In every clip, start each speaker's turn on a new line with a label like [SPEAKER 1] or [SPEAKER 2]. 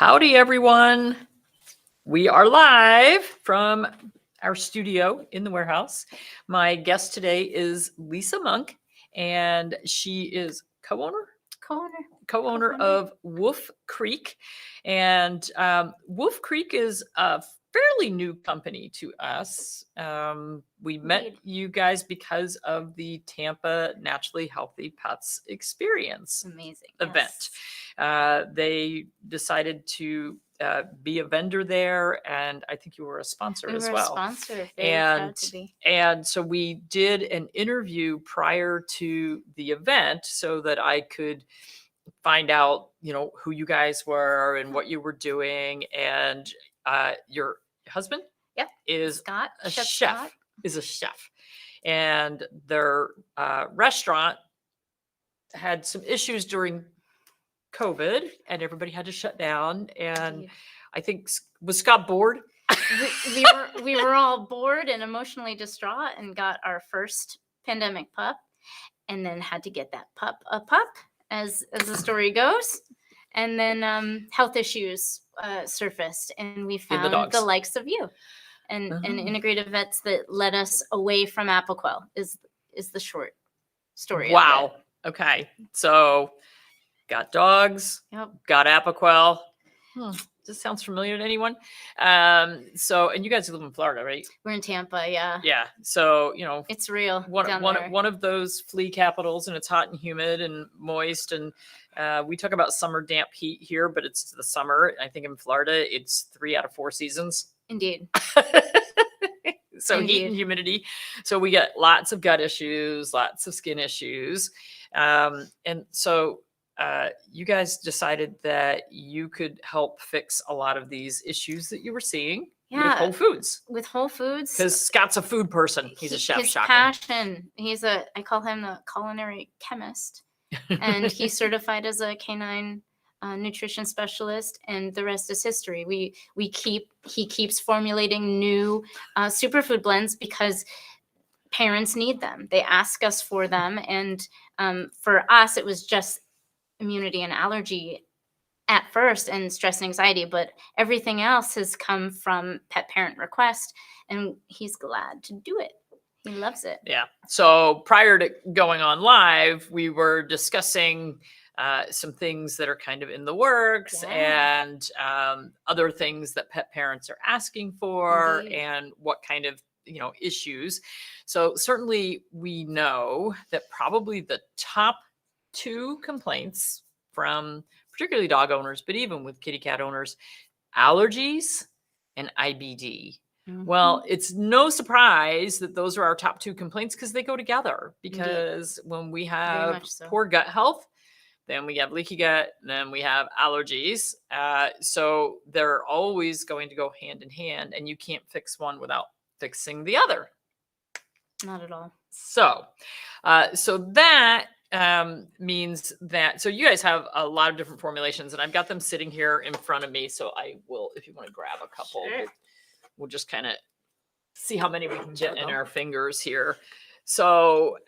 [SPEAKER 1] Howdy, everyone. We are live from our studio in the warehouse. My guest today is Lisa Monk, and she is co-owner of Woof Creek. And Woof Creek is a fairly new company to us. We met you guys because of the Tampa Naturally Healthy Pets Experience event.
[SPEAKER 2] Yes.
[SPEAKER 1] They decided to be a vendor there, and I think you were a sponsor as well.
[SPEAKER 2] We were a sponsor. Very proud to be.
[SPEAKER 1] And so we did an interview prior to the event so that I could find out, who you guys were and what you were doing. And your husband is
[SPEAKER 2] Scott,
[SPEAKER 1] a
[SPEAKER 2] Chef
[SPEAKER 1] chef.
[SPEAKER 2] Scott.
[SPEAKER 1] Is a chef, and their restaurant had some issues during COVID, and everybody had to shut down. And
[SPEAKER 2] Indeed.
[SPEAKER 1] I think, was Scott bored?
[SPEAKER 2] we were all bored and emotionally distraught, and got our first pandemic pup, and then had to get that pup a pup, as the story goes. And then health issues surfaced, and we found the likes of you and integrative vets that led us away from Apoquel is the short story.
[SPEAKER 1] Wow. Okay. So got dogs, got Apoquel. Does this sounds familiar to anyone? And you guys live in Florida, right?
[SPEAKER 2] We're in Tampa, yeah.
[SPEAKER 1] Yeah. So,
[SPEAKER 2] it's real.
[SPEAKER 1] One of those flea capitals, and it's hot and humid and moist. And we talk about summer damp heat here, but it's the summer. I think in Florida, it's 3 out of 4 seasons.
[SPEAKER 2] Indeed.
[SPEAKER 1] So
[SPEAKER 2] Indeed.
[SPEAKER 1] Heat and humidity. So we get lots of gut issues, lots of skin issues. And so you guys decided that you could help fix a lot of these issues that you were seeing with Whole Foods.
[SPEAKER 2] With Whole Foods.
[SPEAKER 1] Because Scott's a food person. He's a chef.
[SPEAKER 2] His passion. I call him the culinary chemist. And he's certified as a canine nutrition specialist, and the rest is history. He keeps formulating new superfood blends because parents need them. They ask us for them. And for us, it was just immunity and allergy at first, and stress and anxiety, but everything else has come from pet parent request, and he's glad to do it. He loves it.
[SPEAKER 1] Yeah. So prior to going on live, we were discussing some things that are kind of in the works, and other things that pet parents are asking for. Indeed. And what kind of issues. So certainly we know that probably the top 2 complaints from particularly dog owners, but even with kitty cat owners, allergies and IBD. Mm-hmm. Well, it's no surprise that those are our top 2 complaints, because they go together. Because when we have poor gut health, then we have leaky gut, then we have allergies. So they're always going to go hand in hand, and you can't fix one without fixing the other.
[SPEAKER 2] Not at all.
[SPEAKER 1] So that means that, so you guys have a lot of different formulations, and I've got them sitting here in front of me. So I will, if you want to grab a couple, we'll just kind of see how many we can get in our fingers here. So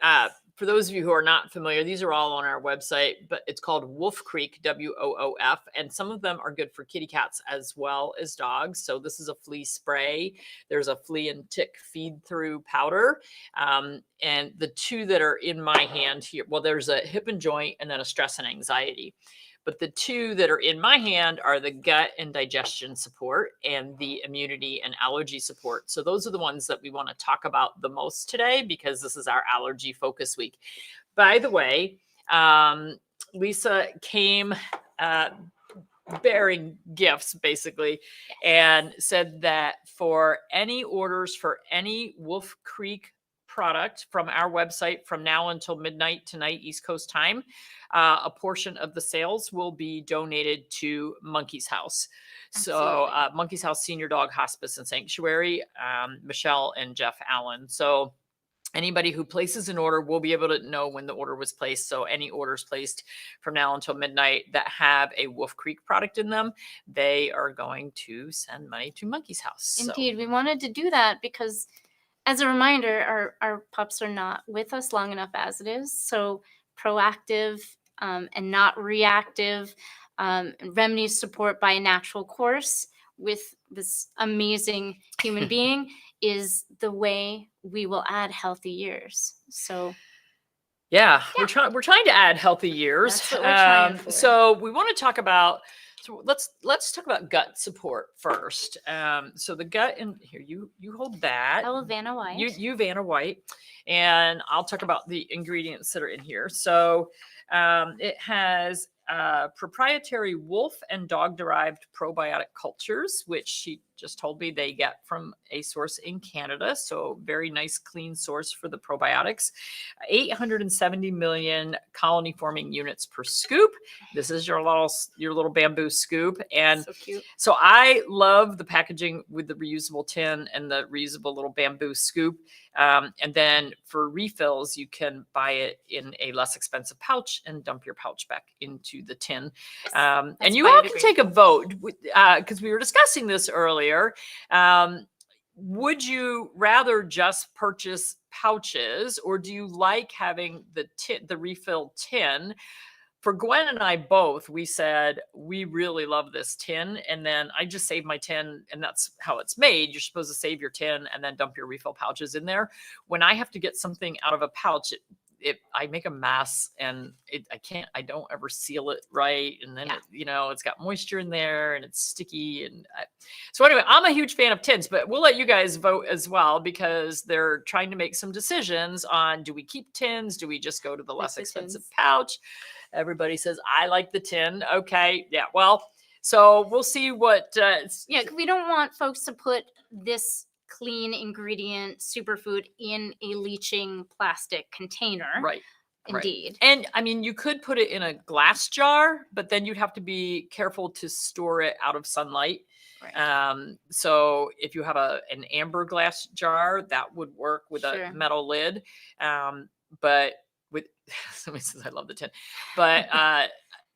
[SPEAKER 1] for those of you who are not familiar, these are all on our website, but it's called Woof Creek, WOOF, and some of them are good for kitty cats as well as dogs. So this is a flea spray. There's a flea and tick feed through powder. And the 2 that are in my hand here, well, there's a hip and joint, and then a stress and anxiety. But the 2 that are in my hand are the gut and digestion support and the immunity and allergy support. So those are the ones that we want to talk about the most today, because this is our allergy focus week. By the way, Lisa came bearing gifts, basically, and said that for any orders for any Woof Creek product from our website from now until midnight tonight, East Coast time, a portion of the sales will be donated to Monkey's House. Absolutely. So Monkey's House Senior Dog Hospice and Sanctuary, Michelle and Jeff Allen. So anybody who places an order will be able to know when the order was placed. So any orders placed from now until midnight that have a Woof Creek product in them, they are going to send money to Monkey's House.
[SPEAKER 2] Indeed. We wanted to do that because, as a reminder, our pups are not with us long enough as it is. So proactive and not reactive remedy support by a natural course with this amazing human being is the way we will add healthy years. So
[SPEAKER 1] yeah, we're trying to add healthy years.
[SPEAKER 2] That's what we're trying for.
[SPEAKER 1] So we want to talk about. So let's talk about gut support first. So the gut, and here you hold that.
[SPEAKER 2] I will Vanna White.
[SPEAKER 1] You Vanna White, and I'll talk about the ingredients that are in here. So it has proprietary wolf and dog-derived probiotic cultures, which she just told me they get from a source in Canada. So very nice, clean source for the probiotics. 870 million colony-forming units per scoop. This is your little bamboo scoop, and
[SPEAKER 2] So cute.
[SPEAKER 1] so I love the packaging with the reusable tin and the reusable little bamboo scoop. And then for refills, you can buy it in a less expensive pouch and dump your pouch back into the tin. And you all can take a vote because we were discussing this earlier. Would you rather just purchase pouches, or do you like having the refill tin? For Gwen and I both, we said we really love this tin, and then I just saved my tin, and that's how it's made. You're supposed to save your tin and then dump your refill pouches in there. When I have to get something out of a pouch, I make a mess, and I don't ever seal it right, and then it's got moisture in there and it's sticky, and so anyway, I'm a huge fan of tins, but we'll let you guys vote as well because they're trying to make some decisions on, do we keep tins, do we just go to the less expensive pouch? Everybody says I like the tin. Okay, yeah, well, so we'll see what
[SPEAKER 2] we don't want folks to put this clean ingredient superfood in a leaching plastic container.
[SPEAKER 1] Right.
[SPEAKER 2] Indeed.
[SPEAKER 1] And I mean, you could put it in a glass jar, but then you'd have to be careful to store it out of sunlight.
[SPEAKER 2] Right.
[SPEAKER 1] So if you have an amber glass jar, that would work with a metal lid. But with somebody says I love the tin, but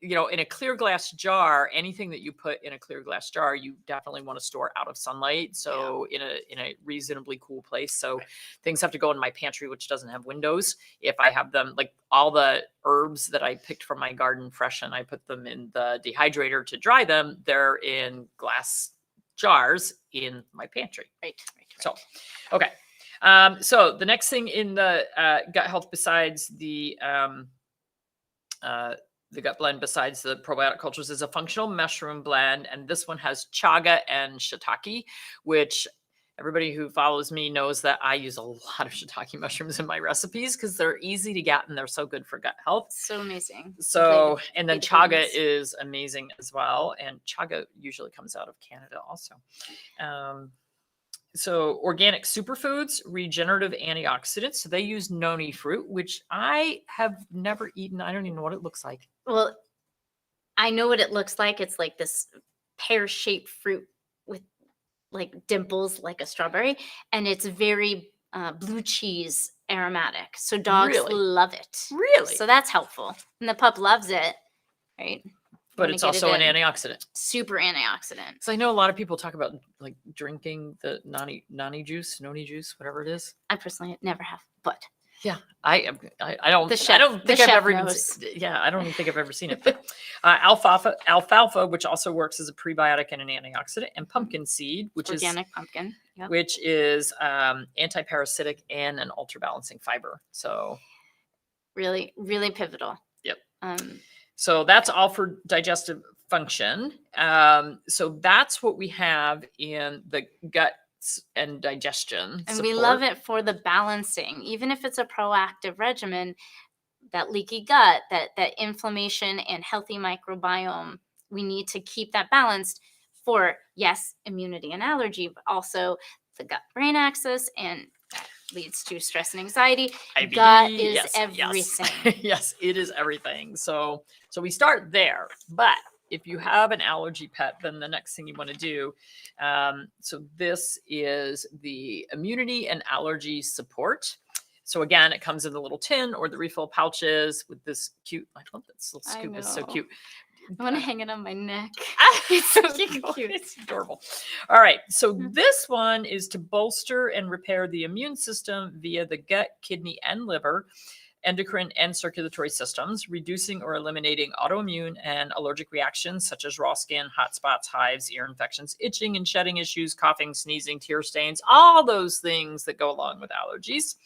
[SPEAKER 1] in a clear glass jar, anything that you put in a clear glass jar, you definitely want to store out of sunlight. So in a reasonably cool place. So things have to go in my pantry, which doesn't have windows. If I have them, like all the herbs that I picked from my garden fresh, and I put them in the dehydrator to dry them, they're in glass jars in my pantry.
[SPEAKER 2] Right.
[SPEAKER 1] So, okay. So the next thing in the gut health, besides the gut blend, besides the probiotic cultures, is a functional mushroom blend, and this one has chaga and shiitake, which everybody who follows me knows that I use a lot of shiitake mushrooms in my recipes because they're easy to get and they're so good for gut health.
[SPEAKER 2] So amazing.
[SPEAKER 1] So, and then chaga is amazing as well, and chaga usually comes out of Canada also. So organic superfoods, regenerative antioxidants. So they use noni fruit, which I have never eaten. I don't even know what it looks like.
[SPEAKER 2] Well, I know what it looks like. It's like this pear-shaped fruit with like dimples like a strawberry. And it's very blue cheese aromatic. So dogs love it.
[SPEAKER 1] Really?
[SPEAKER 2] So that's helpful. And the pup loves it, right?
[SPEAKER 1] But it's also an antioxidant.
[SPEAKER 2] Super antioxidant.
[SPEAKER 1] So I know a lot of people talk about like drinking the noni juice, whatever it is.
[SPEAKER 2] I personally never have, but
[SPEAKER 1] yeah, I don't think I've ever even I don't even think I've ever seen it. But, alfalfa, which also works as a prebiotic and an antioxidant, and pumpkin seed, which
[SPEAKER 2] organic pumpkin,
[SPEAKER 1] which is anti-parasitic and an ultra-balancing fiber. So
[SPEAKER 2] really, really pivotal.
[SPEAKER 1] Yep. So that's all for digestive function. So that's what we have in the gut and digestion.
[SPEAKER 2] And we love it for the balancing. Even if it's a proactive regimen, that leaky gut, that inflammation and healthy microbiome, we need to keep that balanced for, yes, immunity and allergy, but also the gut-brain axis, and that leads to stress and anxiety.
[SPEAKER 1] IBD,
[SPEAKER 2] gut is everything.
[SPEAKER 1] Yes, it is everything. So we start there. But if you have an allergy pet, then the next thing you want to do, so this is the immunity and allergy support. So again, it comes in the little tin or the refill pouches with this cute, I love this little scoop, it's so cute.
[SPEAKER 2] I want to hang it on my neck.
[SPEAKER 1] It's so cute. It's adorable. All right. So this one is to bolster and repair the immune system via the gut, kidney, and liver. endocrine and circulatory systems, reducing or eliminating autoimmune and allergic reactions such as raw skin, hot spots, hives, ear infections, itching and shedding issues, coughing, sneezing, tear stains, all those things that go along with allergies.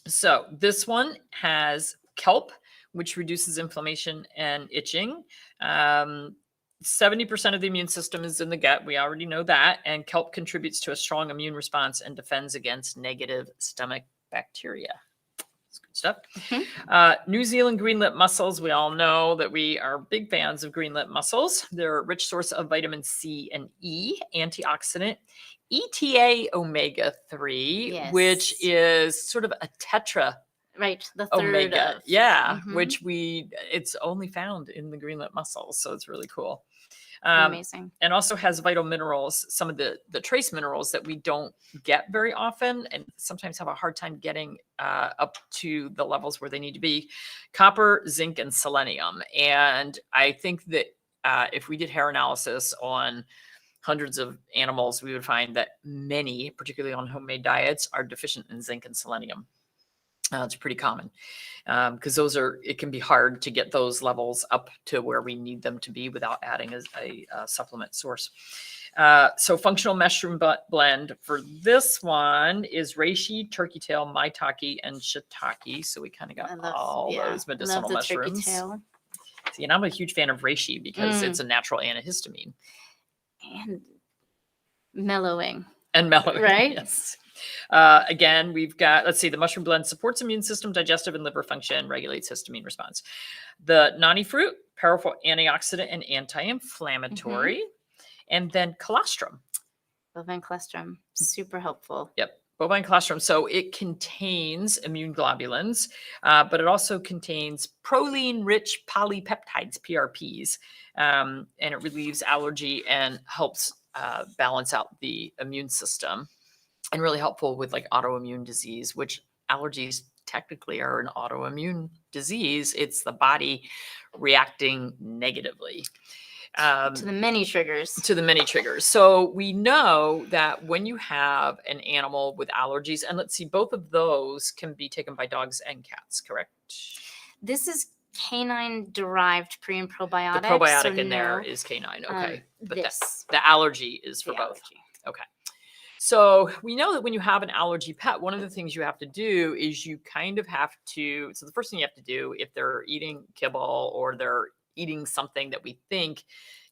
[SPEAKER 1] So this one has kelp, which reduces inflammation and itching. 70% of the immune system is in the gut. We already know that. And kelp contributes to a strong immune response and defends against negative stomach bacteria. That's good stuff. New Zealand green lip mussels. We all know that we are big fans of green lip mussels. They're a rich source of vitamin C and E, antioxidant, ETA omega-3, which is sort of a tetra
[SPEAKER 2] Right, the third
[SPEAKER 1] omega.
[SPEAKER 2] of.
[SPEAKER 1] Which it's only found in the green lip mussels. So it's really cool.
[SPEAKER 2] Amazing.
[SPEAKER 1] And also has vital minerals, some of the trace minerals that we don't get very often and sometimes have a hard time getting up to the levels where they need to be. Copper, zinc, and selenium. And I think that if we did hair analysis on hundreds of animals, we would find that many, particularly on homemade diets, are deficient in zinc and selenium. It's pretty common because it can be hard to get those levels up to where we need them to be without adding a supplement source. So functional mushroom blend for this one is reishi, turkey tail, maitake, and shiitake. So we kind of got all those medicinal mushrooms. See, and I'm a huge fan of reishi because it's a natural antihistamine.
[SPEAKER 2] And mellowing.
[SPEAKER 1] Right? Yes. Again, we've got, let's see, the mushroom blend supports immune system, digestive and liver function, regulates histamine response. The nani fruit, powerful antioxidant and anti-inflammatory. And then colostrum.
[SPEAKER 2] Bovine colostrum, super helpful.
[SPEAKER 1] Yep. Bovine colostrum. So it contains immune globulins, but it also contains proline-rich polypeptides, PRPs, and it relieves allergy and helps balance out the immune system. And really helpful with like autoimmune disease, which allergies technically are an autoimmune disease. It's the body reacting negatively.
[SPEAKER 2] To the many triggers.
[SPEAKER 1] So we know that when you have an animal with allergies, and let's see, both of those can be taken by dogs and cats, correct?
[SPEAKER 2] This is canine-derived pre and probiotic.
[SPEAKER 1] The probiotic in there is canine, okay. But the allergy is for both. Okay. So we know that when you have an allergy pet, one of the things you have to do is you kind of have to, so the first thing you have to do if they're eating kibble or they're eating something that we think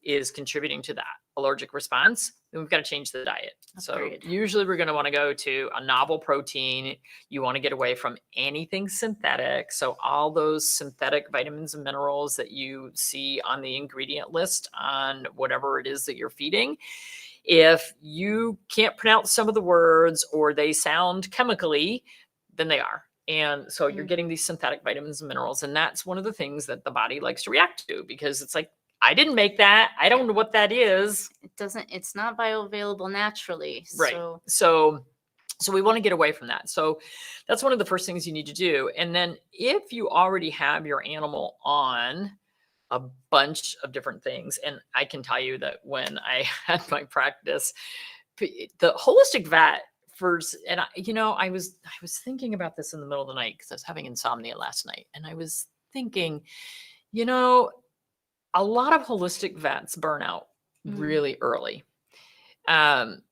[SPEAKER 1] is contributing to that allergic response, then we've got to change the diet. So usually we're going to want to go to a novel protein. You want to get away from anything synthetic. So all those synthetic vitamins and minerals that you see on the ingredient list on whatever it is that you're feeding. If you can't pronounce some of the words or they sound chemically, then they are. And so you're getting these synthetic vitamins and minerals. And that's one of the things that the body likes to react to because it's like, I didn't make that. I don't know what that is.
[SPEAKER 2] It's not bioavailable naturally.
[SPEAKER 1] Right. So we want to get away from that. So that's one of the first things you need to do. And then if you already have your animal on a bunch of different things. And I can tell you that when I had my practice, the holistic vet first, and I was thinking about this in the middle of the night because I was having insomnia last night. And I was thinking, a lot of holistic vets burn out really early. And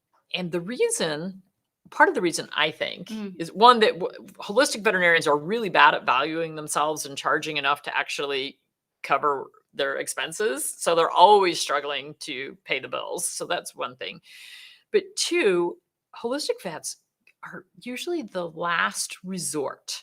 [SPEAKER 1] part of the reason I think is one that holistic veterinarians are really bad at valuing themselves and charging enough to actually cover their expenses. So they're always struggling to pay the bills. So that's one thing. But two, holistic vets are usually the last resort.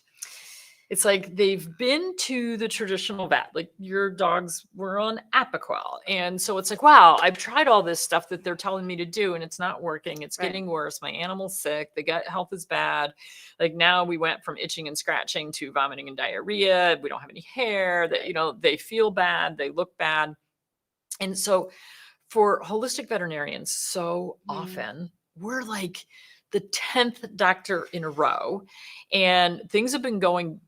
[SPEAKER 1] It's like they've been to the traditional vet, like your dogs were on Apoquel. And so it's like, wow, I've tried all this stuff that they're telling me to do and it's not working. It's getting worse. My animal's sick. The gut health is bad. Like now we went from itching and scratching to vomiting and diarrhea. We don't have any hair. That they feel bad. They look bad. And so for holistic veterinarians, so often we're like the 10th doctor in a row and things have been going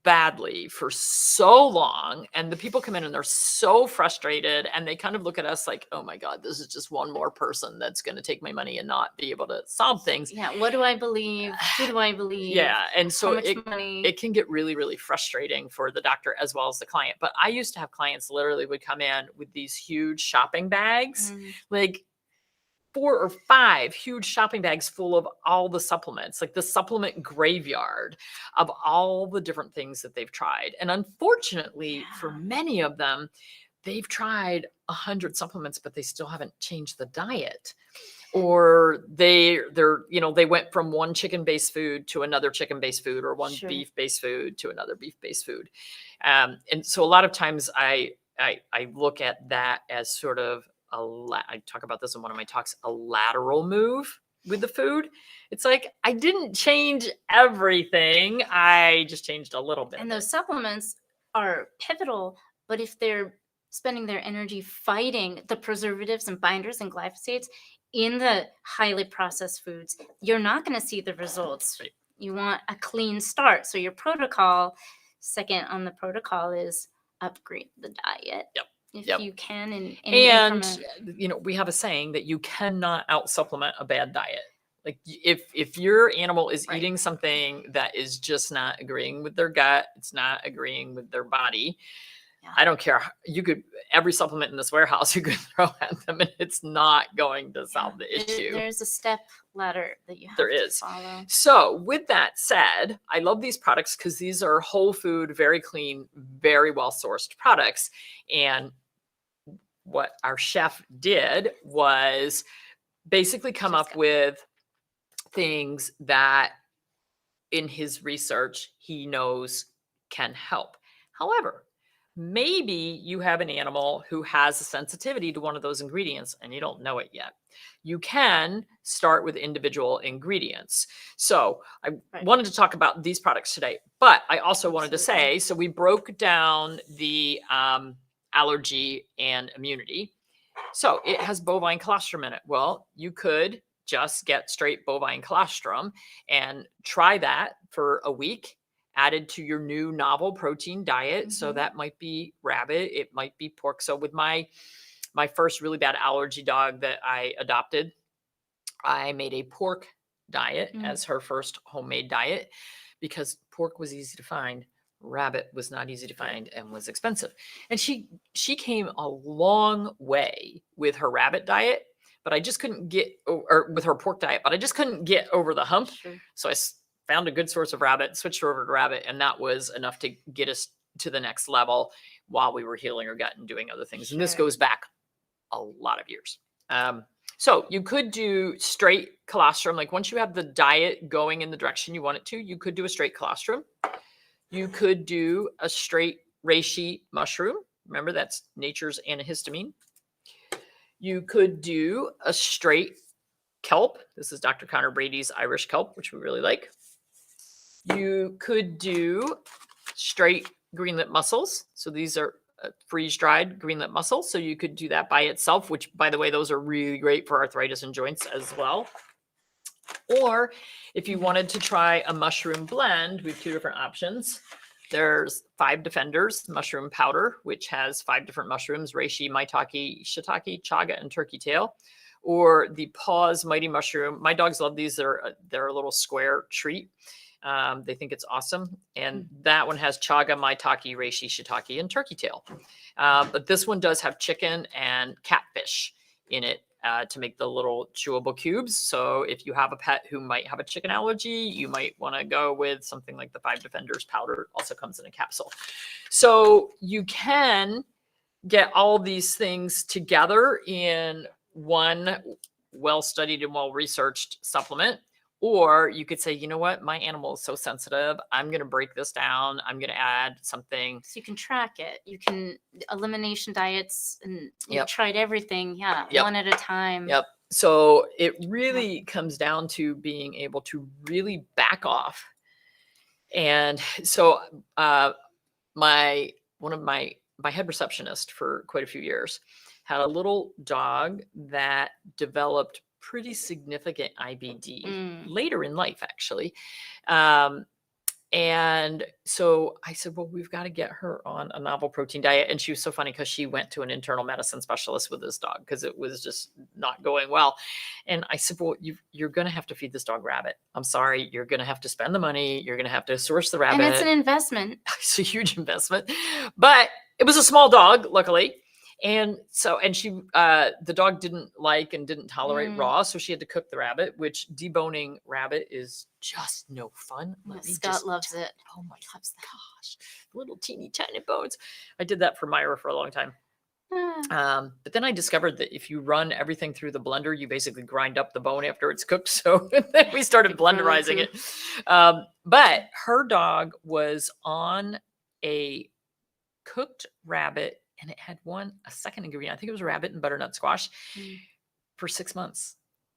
[SPEAKER 1] badly for so long, and the people come in and they're so frustrated, and they kind of look at us like, oh my God, this is just one more person that's going to take my money and not be able to solve things.
[SPEAKER 2] Yeah. What do I believe? Who do I believe?
[SPEAKER 1] Yeah. And
[SPEAKER 2] How
[SPEAKER 1] so
[SPEAKER 2] much money?
[SPEAKER 1] it can get really, really frustrating for the doctor as well as the client. But I used to have clients literally would come in with these huge shopping bags, like 4 or 5 huge shopping bags full of all the supplements, like the supplement graveyard of all the different things that they've tried. And unfortunately, for many of them, they've tried 100 supplements, but they still haven't changed the diet. Or they went from one chicken-based food to another chicken-based food, or one beef-based food to another beef-based food. And so a lot of times I look at that as sort of I talk about this in one of my talks, a lateral move with the food. It's like, I didn't change everything. I just changed a little bit.
[SPEAKER 2] And those supplements are pivotal, but if they're spending their energy fighting the preservatives and binders and glyphosates in the highly processed foods, you're not going to see the results.
[SPEAKER 1] Right.
[SPEAKER 2] You want a clean start. So your protocol, second on the protocol, is upgrade the diet.
[SPEAKER 1] Yep.
[SPEAKER 2] If you can,
[SPEAKER 1] and
[SPEAKER 2] increment.
[SPEAKER 1] we have a saying that you cannot out supplement a bad diet. Like if your animal is eating something that is just not agreeing with their gut, it's not agreeing with their body. Yeah. I don't care. Every supplement in this warehouse you could throw at them, and it's not going to solve the issue.
[SPEAKER 2] There's a step ladder that you have to follow.
[SPEAKER 1] So with that said, I love these products because these are whole food, very clean, very well sourced products. And what our chef did was basically come up with things that in his research he knows can help. However, maybe you have an animal who has a sensitivity to one of those ingredients and you don't know it yet. You can start with individual ingredients. So I wanted to talk about these products today, but I also wanted to say, so we broke down the allergy and immunity. So it has bovine colostrum in it. Well, you could just get straight bovine colostrum and try that for a week, added to your new novel protein diet. So that might be rabbit, it might be pork. So with my first really bad allergy dog that I adopted, I made a pork diet as her first homemade diet because pork was easy to find. Rabbit was not easy to find and was expensive. And she came a long way with her rabbit diet, but I just couldn't get, or with her pork diet, but I just couldn't get over the hump. So I found a good source of rabbit, switched her over to rabbit, and that was enough to get us to the next level while we were healing her gut and doing other things. And this goes back a lot of years. So you could do straight colostrum. Like once you have the diet going in the direction you want it to, you could do a straight colostrum. You could do a straight reishi mushroom. Remember, that's nature's antihistamine. You could do a straight kelp. This is Dr. Connor Brady's Irish kelp, which we really like. You could do straight greenlet mussels. So these are freeze-dried greenlet mussels. So you could do that by itself, which, by the way, those are really great for arthritis and joints as well. Or if you wanted to try a mushroom blend, we have 2 different options. There's 5 Defenders mushroom powder, which has 5 different mushrooms: reishi, maitake, shiitake, chaga, and turkey tail. Or the Paws Mighty Mushroom. My dogs love these. They're a little square treat. They think it's awesome. And that one has chaga, maitake, reishi, shiitake, and turkey tail. But this one does have chicken and catfish in it. To make the little chewable cubes. So if you have a pet who might have a chicken allergy, you might want to go with something like the 5 Defenders powder. It also comes in a capsule. So you can get all these things together in one well-studied and well-researched supplement. Or you could say, you know what, my animal is so sensitive, I'm going to break this down. I'm going to add something.
[SPEAKER 2] So you can track it. You can elimination diets, and you've tried everything. One at a time.
[SPEAKER 1] So it really comes down to being able to really back off. And so one of my head receptionist for quite a few years had a little dog that developed pretty significant IBD later in life, actually. And so I said, well, we've got to get her on a novel protein diet. And she was so funny because she went to an internal medicine specialist with this dog because it was just not going well. And I said, well, you're going to have to feed this dog rabbit. I'm sorry. You're going to have to spend the money. You're going to have to source the rabbit.
[SPEAKER 2] And it's an investment.
[SPEAKER 1] It's a huge investment. But it was a small dog, luckily. And so, and she, the dog didn't like and didn't tolerate raw. So she had to cook the rabbit, which deboning rabbit is just no fun.
[SPEAKER 2] Scott loves it.
[SPEAKER 1] Oh my gosh. Little teeny tiny bones. I did that for Myra for a long time. But then I discovered that if you run everything through the blender, you basically grind up the bone after it's cooked. So then we started blenderizing it. But her dog was on a cooked rabbit, and it had a second ingredient. I think it was rabbit and butternut squash for 6 months.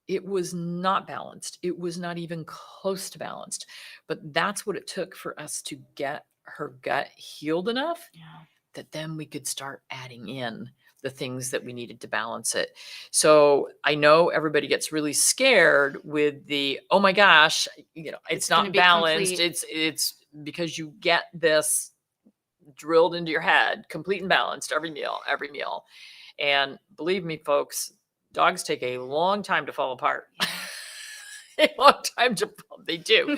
[SPEAKER 1] It was not balanced. It was not even close to balanced. But that's what it took for us to get her gut healed enough that then we could start adding in the things that we needed to balance it. So I know everybody gets really scared with the, oh my gosh, it's not balanced. It's because you get this drilled into your head, complete and balanced every meal. And believe me, folks, dogs take a long time to fall apart. A long time they do.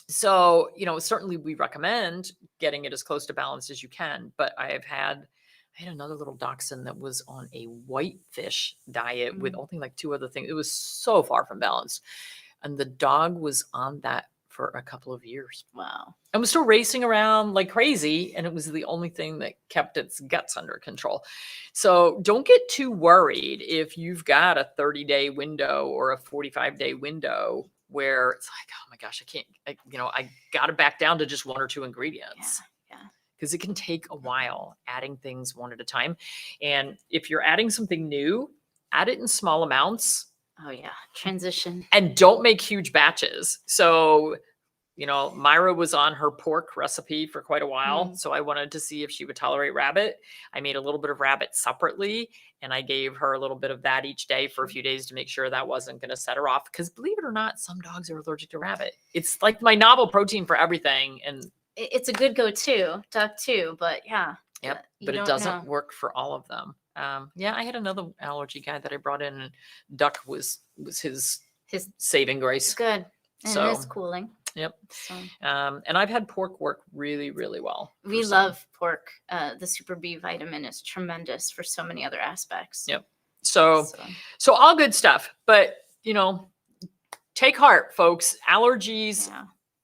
[SPEAKER 1] So, certainly we recommend getting it as close to balanced as you can. But I had another little dachshund that was on a whitefish diet with only like 2 other things. It was so far from balanced. And the dog was on that for a couple of years.
[SPEAKER 2] Wow.
[SPEAKER 1] And was still racing around like crazy. And it was the only thing that kept its guts under control. So don't get too worried if you've got a 30-day window or a 45-day window where it's like, oh my gosh, I got to back down to just 1 or 2 ingredients.
[SPEAKER 2] Yeah.
[SPEAKER 1] Because it can take a while adding things one at a time. And if you're adding something new, add it in small amounts.
[SPEAKER 2] Oh yeah. Transition.
[SPEAKER 1] And don't make huge batches. So, Myra was on her pork recipe for quite a while. So I wanted to see if she would tolerate rabbit. I made a little bit of rabbit separately, and I gave her a little bit of that each day for a few days to make sure that wasn't going to set her off. Because believe it or not, some dogs are allergic to rabbit. It's like my novel protein for everything. And
[SPEAKER 2] it's a good go-to, duck too, but yeah.
[SPEAKER 1] Yep. But it doesn't work for all of them. I had another allergy guy that I brought in, and duck was his saving grace.
[SPEAKER 2] Good. And
[SPEAKER 1] so,
[SPEAKER 2] it's cooling.
[SPEAKER 1] Yep.
[SPEAKER 2] So.
[SPEAKER 1] And I've had pork work really, really well.
[SPEAKER 2] We love pork. The Super B vitamin is tremendous for so many other aspects.
[SPEAKER 1] Yep. So all good stuff. But, take heart, folks. Allergies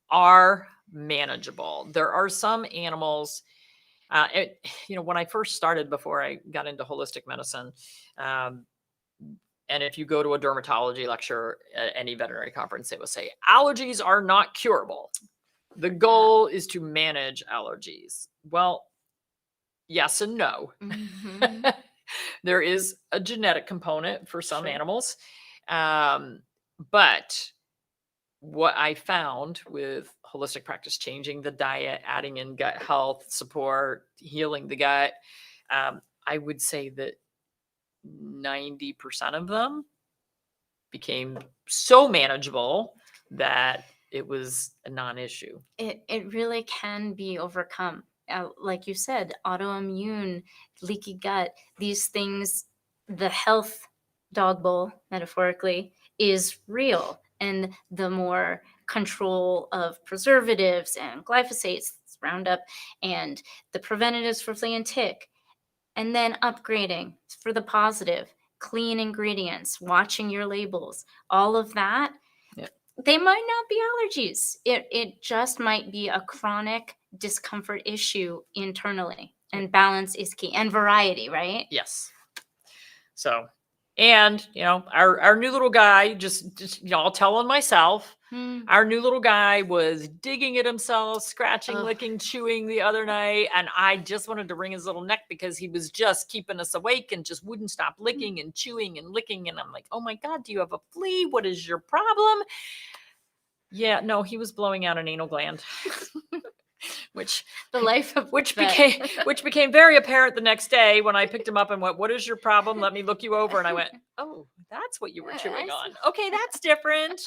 [SPEAKER 1] are manageable. There are some animals, when I first started, before I got into holistic medicine, and if you go to a dermatology lecture at any veterinary conference, they will say allergies are not curable. The goal is to manage allergies. Well, yes and no. There is a genetic component for some animals. But what I found with holistic practice, changing the diet, adding in gut health support, healing the gut, I would say that 90% of them became so manageable that it was a non-issue.
[SPEAKER 2] It really can be overcome. Like you said, autoimmune, leaky gut, these things, the health dog bowl, metaphorically, is real. And the more control of preservatives and glyphosates, Roundup, and the preventatives for flea and tick, and then upgrading for the positive, clean ingredients, watching your labels, all of that, they might not be allergies. It just might be a chronic discomfort issue internally. And balance is key. And variety, right?
[SPEAKER 1] Yes. So, and, our new little guy, just I'll tell on myself, our new little guy was digging at himself, scratching, licking, chewing the other night. And I just wanted to wring his little neck because he was just keeping us awake and just wouldn't stop licking and chewing and licking. And I'm like, oh my God, do you have a flea? What is your problem? Yeah, no, he was blowing out an anal gland. Which became very apparent the next day when I picked him up and went, what is your problem? Let me look you over. And I went, oh, That's what you were
[SPEAKER 2] I
[SPEAKER 1] chewing
[SPEAKER 2] see.
[SPEAKER 1] on. Okay, that's different.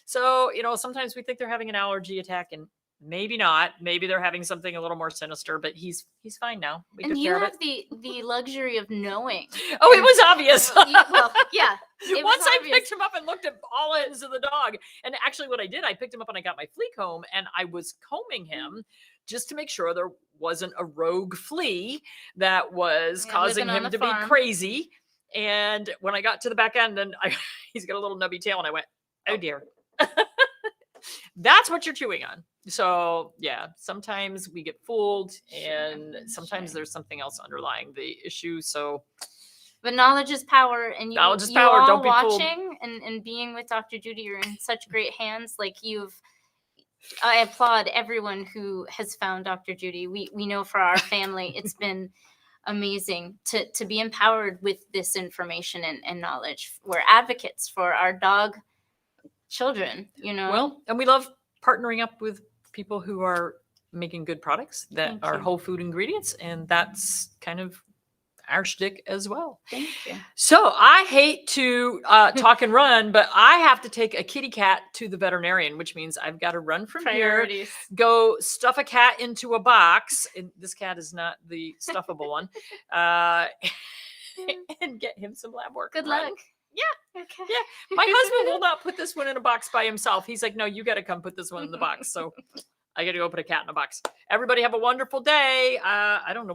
[SPEAKER 1] So, sometimes we think they're having an allergy attack and maybe not. Maybe they're having something a little more sinister, but he's fine now. We
[SPEAKER 2] And
[SPEAKER 1] took
[SPEAKER 2] you
[SPEAKER 1] care of
[SPEAKER 2] have
[SPEAKER 1] it.
[SPEAKER 2] the luxury of knowing.
[SPEAKER 1] Oh, it
[SPEAKER 2] And-
[SPEAKER 1] was obvious.
[SPEAKER 2] well, yeah. It was
[SPEAKER 1] Once I
[SPEAKER 2] obvious.
[SPEAKER 1] picked him up and looked at all ends of the dog, and actually what I did, I picked him up and I got my flea comb and I was combing him just to make sure there wasn't a rogue flea that was
[SPEAKER 2] Yeah,
[SPEAKER 1] causing
[SPEAKER 2] living on
[SPEAKER 1] him
[SPEAKER 2] the
[SPEAKER 1] to be
[SPEAKER 2] farm.
[SPEAKER 1] crazy. And when I got to the back end, and he's got a little nubby tail, and I went, oh dear. That's what you're chewing on. So yeah, sometimes we get fooled, and sometimes there's something else underlying the issue. So
[SPEAKER 2] But knowledge is power, and you,
[SPEAKER 1] knowledge is
[SPEAKER 2] you
[SPEAKER 1] power.
[SPEAKER 2] all
[SPEAKER 1] Don't be fooled.
[SPEAKER 2] watching and being with Dr. Judy, you're in such great hands. Like I applaud everyone who has found Dr. Judy. We know for our family, it's been amazing to be empowered with this information and knowledge. We're advocates for our dog children,
[SPEAKER 1] Well, and we love partnering up with people who are making good products that
[SPEAKER 2] Thank
[SPEAKER 1] are
[SPEAKER 2] you.
[SPEAKER 1] whole food ingredients, and that's kind of our shtick as well.
[SPEAKER 2] Thank you.
[SPEAKER 1] So I hate to talk and run, but I have to take a kitty cat to the veterinarian, which means I've got to run from here,
[SPEAKER 2] Priorities.
[SPEAKER 1] go stuff a cat into a box. And this cat is not the stuffable one. And get him some lab work.
[SPEAKER 2] Good
[SPEAKER 1] and run.
[SPEAKER 2] luck.
[SPEAKER 1] Yeah.
[SPEAKER 2] Okay.
[SPEAKER 1] Yeah. My husband will not put this one in a box by himself. He's like, no, you got to come put this one in the box. So I got to go put a cat in a box. Everybody have a wonderful day. I don't know.